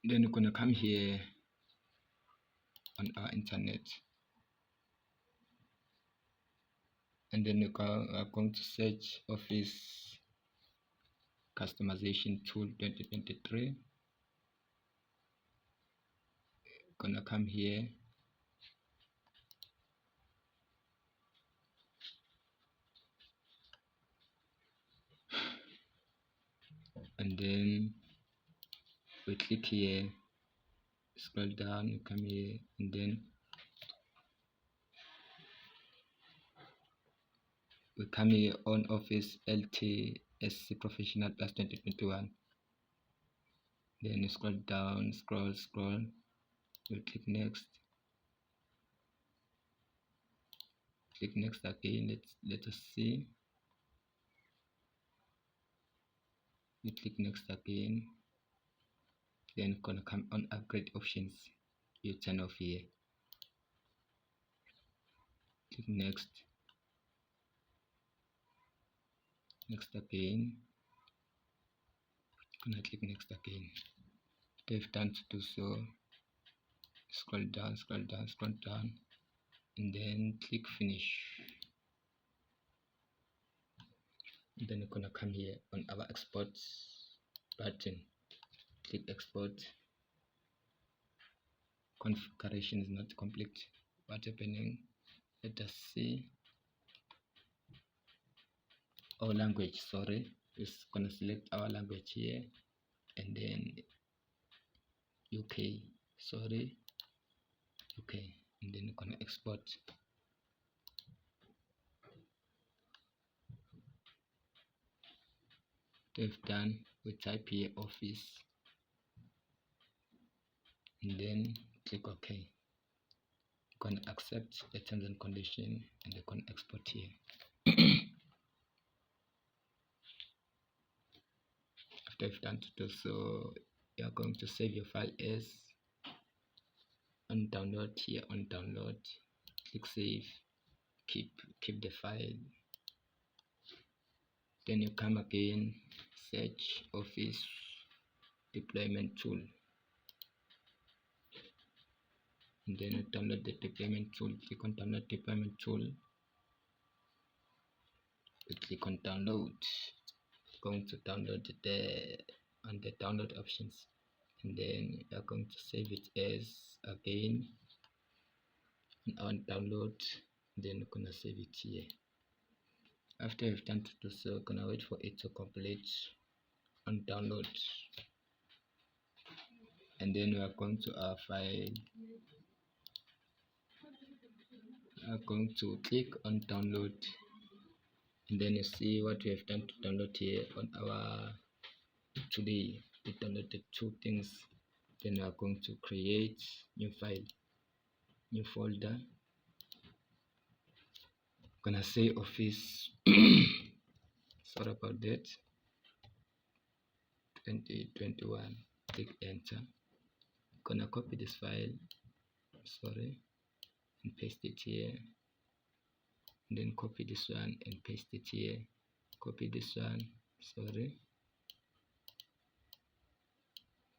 Then you're gonna come here on our internet, and then you are going to search Office Customization Tool 2023. Gonna come here, and then we click here, scroll down, you come here, and then we come here on Office LTSC Professional Plus 2021. Then you scroll down, scroll, you click next, again. Let us see. You click next again, then gonna come on upgrade options, you turn off here, click next again, gonna click next again. After you've done to do so, scroll down, and then click finish. And then you're gonna come here on our export button, click export. Configuration is not complete. What's happening? Let us see. Our language, is gonna select our language here, and then UK, and then you're gonna export. We've done, we type here Office, and then click OK. Gonna accept the terms and condition, and they're gonna export here. After you've done to do so, you're going to save your file as on download here, on download, click save, keep the file. Then you come again, search Office deployment tool, and then you download the deployment tool. Click on download deployment tool, you click on download. It's going to download on the download options, and then you're going to save it as again on download, then you're gonna save it here. After you've done to do so, gonna wait for it to complete on download, and then we are going to our file. We are going to click on download, and then you see what we have done to download here on our today. We downloaded 2 things. Then we are going to create new file, new folder. Gonna say Office sorry about that, 2021. Click enter. Gonna copy this file, and paste it here, and then copy this one and paste it here, copy this one,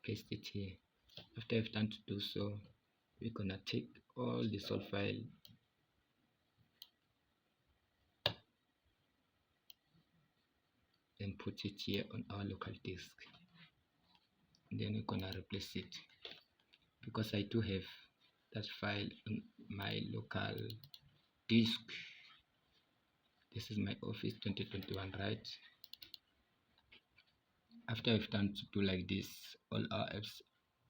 paste it here. After I've done to do so, we're gonna take all this whole file and put it here on our local disk, and then we're gonna replace it, because I do have that file on my local disk. This is my Office 2021, right? After I've done to do like this, all our apps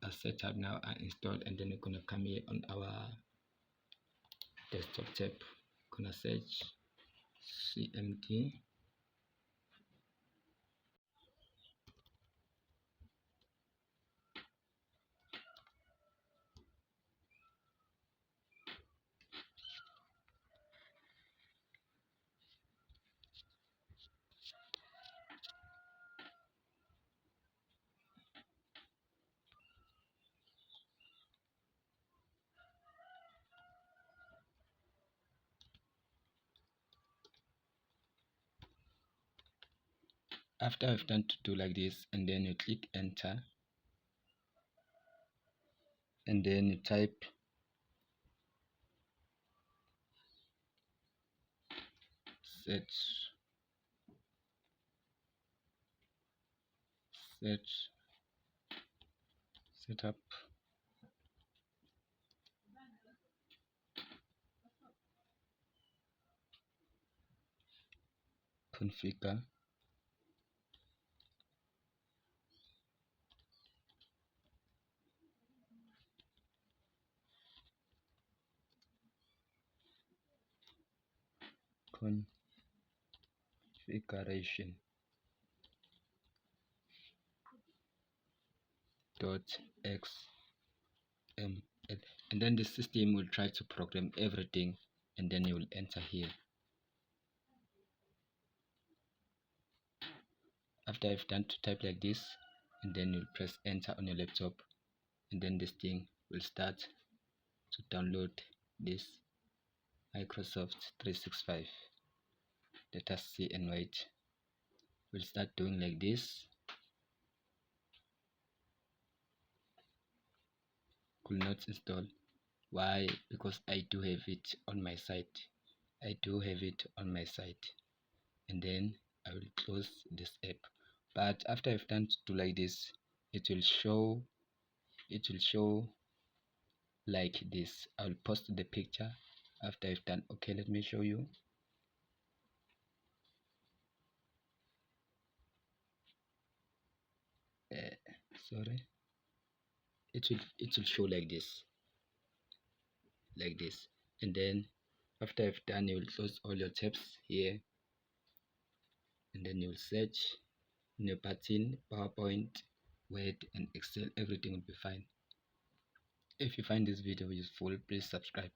are set up now and installed, and then we're gonna come here on our desktop tab, gonna search CMD. After I've done to do like this, and then you click enter, and then you type setup configure configuration .xml, and then the system will try to program everything, and then you will enter here. After I've done to type like this, and then you'll press enter on your laptop, and then this thing will start to download this Microsoft 365. Let us see and wait. We'll start doing like this. Could not install. Why? Because I do have it on my site. And then I will close this app. But after I've done to do like this, it will show like this. I'll post the picture after I've done. Okay, let me show you. Sorry, it will show like this, and then after I've done, you will close all your tabs here, and then you will search in your button, PowerPoint, Word, and Excel. Everything will be fine. If you find this video useful, please subscribe.